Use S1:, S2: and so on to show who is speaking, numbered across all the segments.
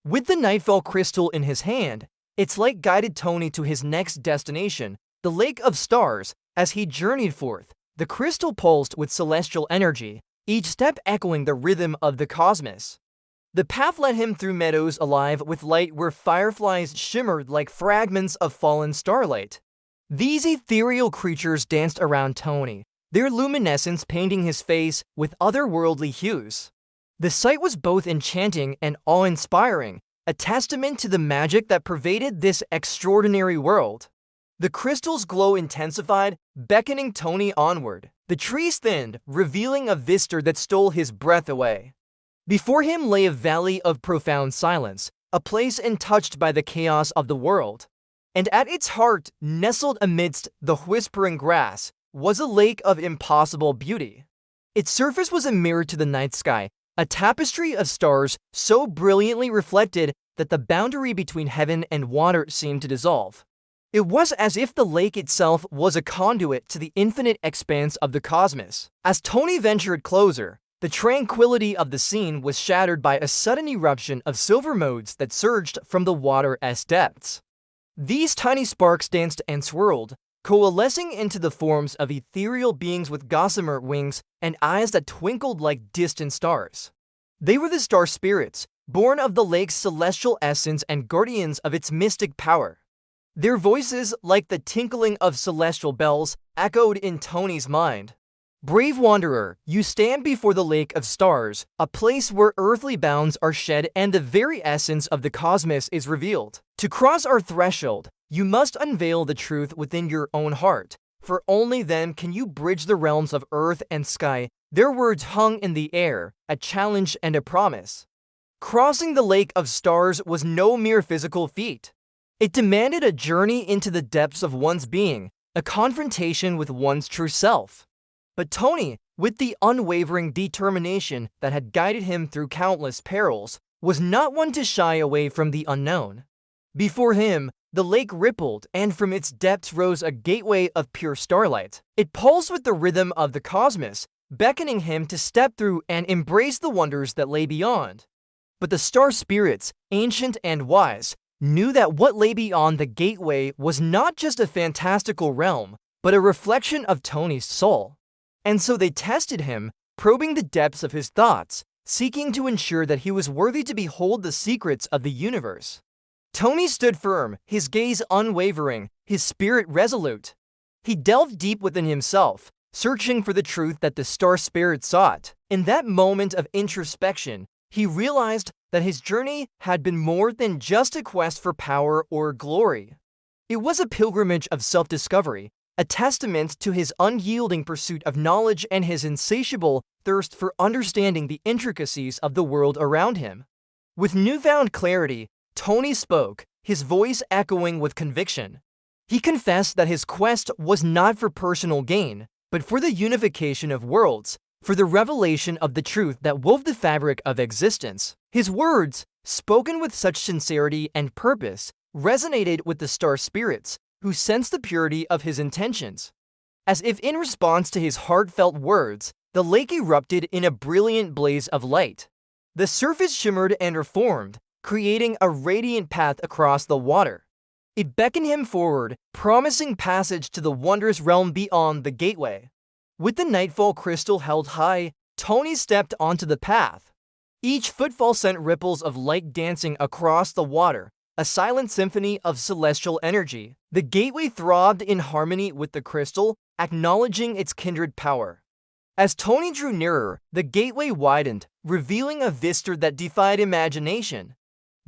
S1: With the Nightfall Crystal in his hand, its light guided Tony to his next destination, the Lake of Stars. As he journeyed forth, the crystal pulsed with celestial energy, each step echoing the rhythm of the cosmos. The path led him through meadows alive with light where fireflies shimmered like fragments of fallen starlight. These ethereal creatures danced around Tony, their luminescence painting his face with otherworldly hues. The sight was both enchanting and awe-inspiring, a testament to the magic that pervaded this extraordinary world. The crystal's glow intensified, beckoning Tony onward. The trees thinned, revealing a vista that stole his breath away. Before him lay a valley of profound silence, a place untouched by the chaos of the world. And at its heart, nestled amidst the whispering grass, was a lake of impossible beauty. Its surface was a mirror to the night sky, a tapestry of stars so brilliantly reflected that the boundary between heaven and water seemed to dissolve. It was as if the lake itself was a conduit to the infinite expanse of the cosmos. As Tony ventured closer, the tranquility of the scene was shattered by a sudden eruption of silver motes that surged from the water's depths. These tiny sparks danced and swirled, coalescing into the forms of ethereal beings with gossamer wings and eyes that twinkled like distant stars. They were the star spirits, born of the lake's celestial essence and guardians of its mystic power. Their voices, like the tinkling of celestial bells, echoed in Tony's mind. Brave wanderer, you stand before the Lake of Stars, a place where earthly bounds are shed and the very essence of the cosmos is revealed. To cross our threshold, you must unveil the truth within your own heart, for only then can you bridge the realms of earth and sky. Their words hung in the air, a challenge and a promise. Crossing the Lake of Stars was no mere physical feat. It demanded a journey into the depths of one's being, a confrontation with one's true self. But Tony, with the unwavering determination that had guided him through countless perils, was not one to shy away from the unknown. Before him, the lake rippled, and from its depths rose a gateway of pure starlight. It pulsed with the rhythm of the cosmos, beckoning him to step through and embrace the wonders that lay beyond. But the star spirits, ancient and wise, knew that what lay beyond the gateway was not just a fantastical realm, but a reflection of Tony's soul. And so they tested him, probing the depths of his thoughts, seeking to ensure that he was worthy to behold the secrets of the universe. Tony stood firm, his gaze unwavering, his spirit resolute. He delved deep within himself, searching for the truth that the star spirit sought. In that moment of introspection, he realized that his journey had been more than just a quest for power or glory. It was a pilgrimage of self-discovery, a testament to his unyielding pursuit of knowledge and his insatiable thirst for understanding the intricacies of the world around him. With newfound clarity, Tony spoke, his voice echoing with conviction. He confessed that his quest was not for personal gain, but for the unification of worlds, for the revelation of the truth that wove the fabric of existence. His words, spoken with such sincerity and purpose, resonated with the star spirits, who sensed the purity of his intentions. As if in response to his heartfelt words, the lake erupted in a brilliant blaze of light. The surface shimmered and reformed, creating a radiant path across the water. It beckoned him forward, promising passage to the wondrous realm beyond the gateway. With the Nightfall Crystal held high, Tony stepped onto the path. Each footfall sent ripples of light dancing across the water, a silent symphony of celestial energy. The gateway throbbed in harmony with the crystal, acknowledging its kindred power. As Tony drew nearer, the gateway widened, revealing a vista that defied imagination.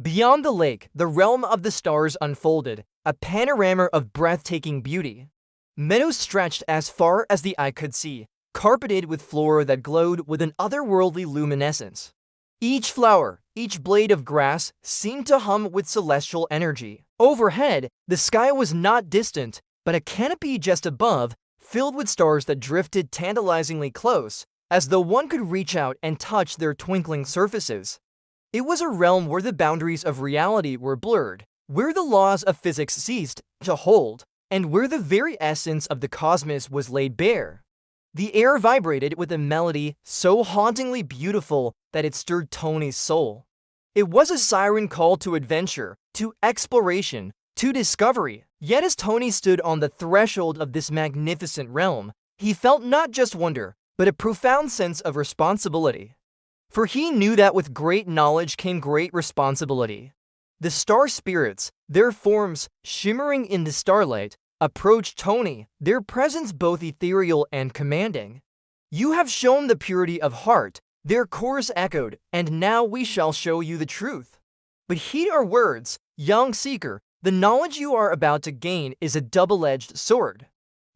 S1: Beyond the lake, the realm of the stars unfolded, a panorama of breathtaking beauty. Meadows stretched as far as the eye could see, carpeted with flora that glowed with an otherworldly luminescence. Each flower, each blade of grass, seemed to hum with celestial energy. Overhead, the sky was not distant, but a canopy just above, filled with stars that drifted tantalizingly close, as though one could reach out and touch their twinkling surfaces. It was a realm where the boundaries of reality were blurred, where the laws of physics ceased to hold, and where the very essence of the cosmos was laid bare. The air vibrated with a melody so hauntingly beautiful that it stirred Tony's soul. It was a siren call to adventure, to exploration, to discovery. Yet as Tony stood on the threshold of this magnificent realm, he felt not just wonder, but a profound sense of responsibility. For he knew that with great knowledge came great responsibility. The star spirits, their forms shimmering in the starlight, approached Tony, their presence both ethereal and commanding. "You have shown the purity of heart," their chorus echoed, "and now we shall show you the truth. But heed our words, young seeker, the knowledge you are about to gain is a double-edged sword.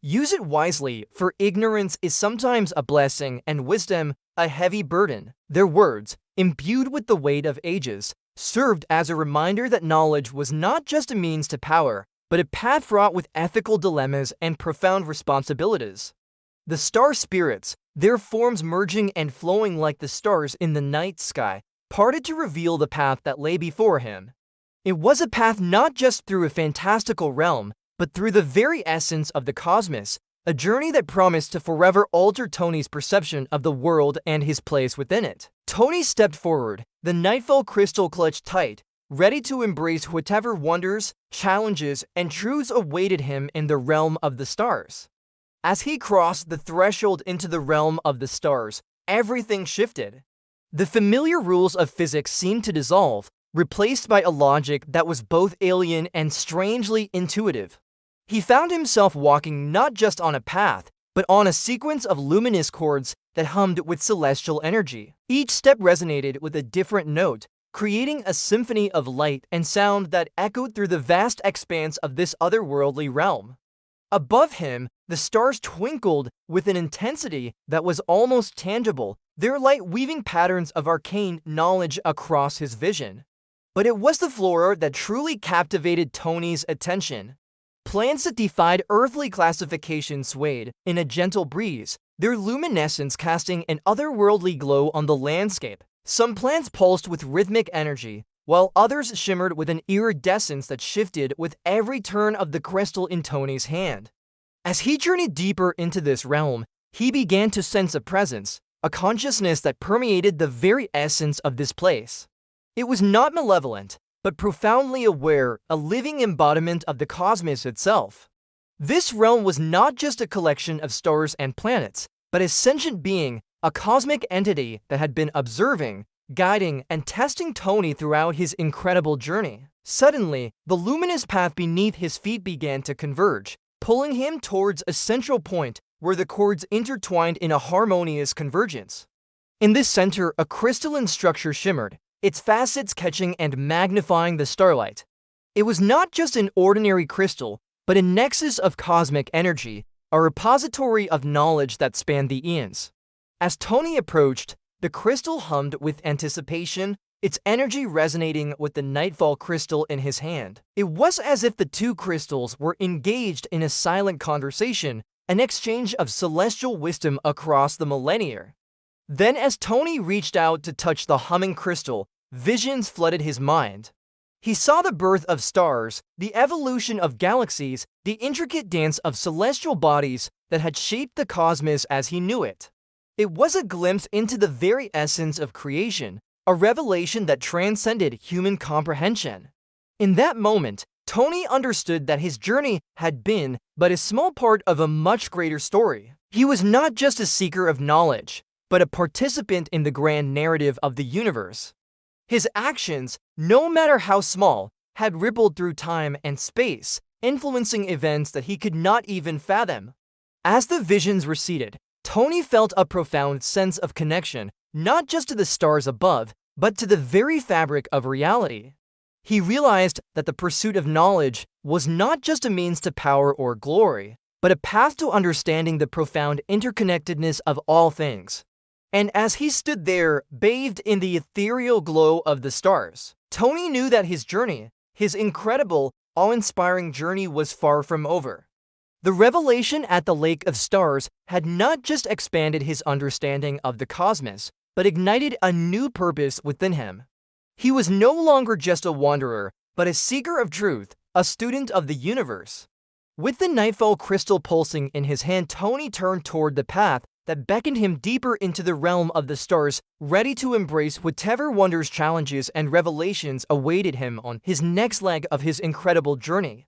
S1: Use it wisely, for ignorance is sometimes a blessing and wisdom a heavy burden." Their words, imbued with the weight of ages, served as a reminder that knowledge was not just a means to power, but a path fraught with ethical dilemmas and profound responsibilities. The star spirits, their forms merging and flowing like the stars in the night sky, parted to reveal the path that lay before him. It was a path not just through a fantastical realm, but through the very essence of the cosmos, a journey that promised to forever alter Tony's perception of the world and his place within it. Tony stepped forward, the Nightfall Crystal clutched tight, ready to embrace whatever wonders, challenges, and truths awaited him in the realm of the stars. As he crossed the threshold into the realm of the stars, everything shifted. The familiar rules of physics seemed to dissolve, replaced by a logic that was both alien and strangely intuitive. He found himself walking not just on a path, but on a sequence of luminous chords that hummed with celestial energy. Each step resonated with a different note, creating a symphony of light and sound that echoed through the vast expanse of this otherworldly realm. Above him, the stars twinkled with an intensity that was almost tangible, their light weaving patterns of arcane knowledge across his vision. But it was the flora that truly captivated Tony's attention. Plants that defied earthly classification swayed in a gentle breeze, their luminescence casting an otherworldly glow on the landscape. Some plants pulsed with rhythmic energy, while others shimmered with an iridescence that shifted with every turn of the crystal in Tony's hand. As he journeyed deeper into this realm, he began to sense a presence, a consciousness that permeated the very essence of this place. It was not malevolent, but profoundly aware, a living embodiment of the cosmos itself. This realm was not just a collection of stars and planets, but a sentient being, a cosmic entity that had been observing, guiding, and testing Tony throughout his incredible journey. Suddenly, the luminous path beneath his feet began to converge, pulling him towards a central point where the chords intertwined in a harmonious convergence. In this center, a crystalline structure shimmered, its facets catching and magnifying the starlight. It was not just an ordinary crystal, but a nexus of cosmic energy, a repository of knowledge that spanned the eons. As Tony approached, the crystal hummed with anticipation, its energy resonating with the Nightfall Crystal in his hand. It was as if the two crystals were engaged in a silent conversation, an exchange of celestial wisdom across the millennia. Then as Tony reached out to touch the humming crystal, visions flooded his mind. He saw the birth of stars, the evolution of galaxies, the intricate dance of celestial bodies that had shaped the cosmos as he knew it. It was a glimpse into the very essence of creation, a revelation that transcended human comprehension. In that moment, Tony understood that his journey had been but a small part of a much greater story. He was not just a seeker of knowledge, but a participant in the grand narrative of the universe. His actions, no matter how small, had rippled through time and space, influencing events that he could not even fathom. As the visions receded, Tony felt a profound sense of connection, not just to the stars above, but to the very fabric of reality. He realized that the pursuit of knowledge was not just a means to power or glory, but a path to understanding the profound interconnectedness of all things. And as he stood there, bathed in the ethereal glow of the stars, Tony knew that his journey, his incredible, awe-inspiring journey, was far from over. The revelation at the Lake of Stars had not just expanded his understanding of the cosmos, but ignited a new purpose within him. He was no longer just a wanderer, but a seeker of truth, a student of the universe. With the Nightfall Crystal pulsing in his hand, Tony turned toward the path that beckoned him deeper into the realm of the stars, ready to embrace whatever wonders, challenges, and revelations awaited him on his next leg of his incredible journey.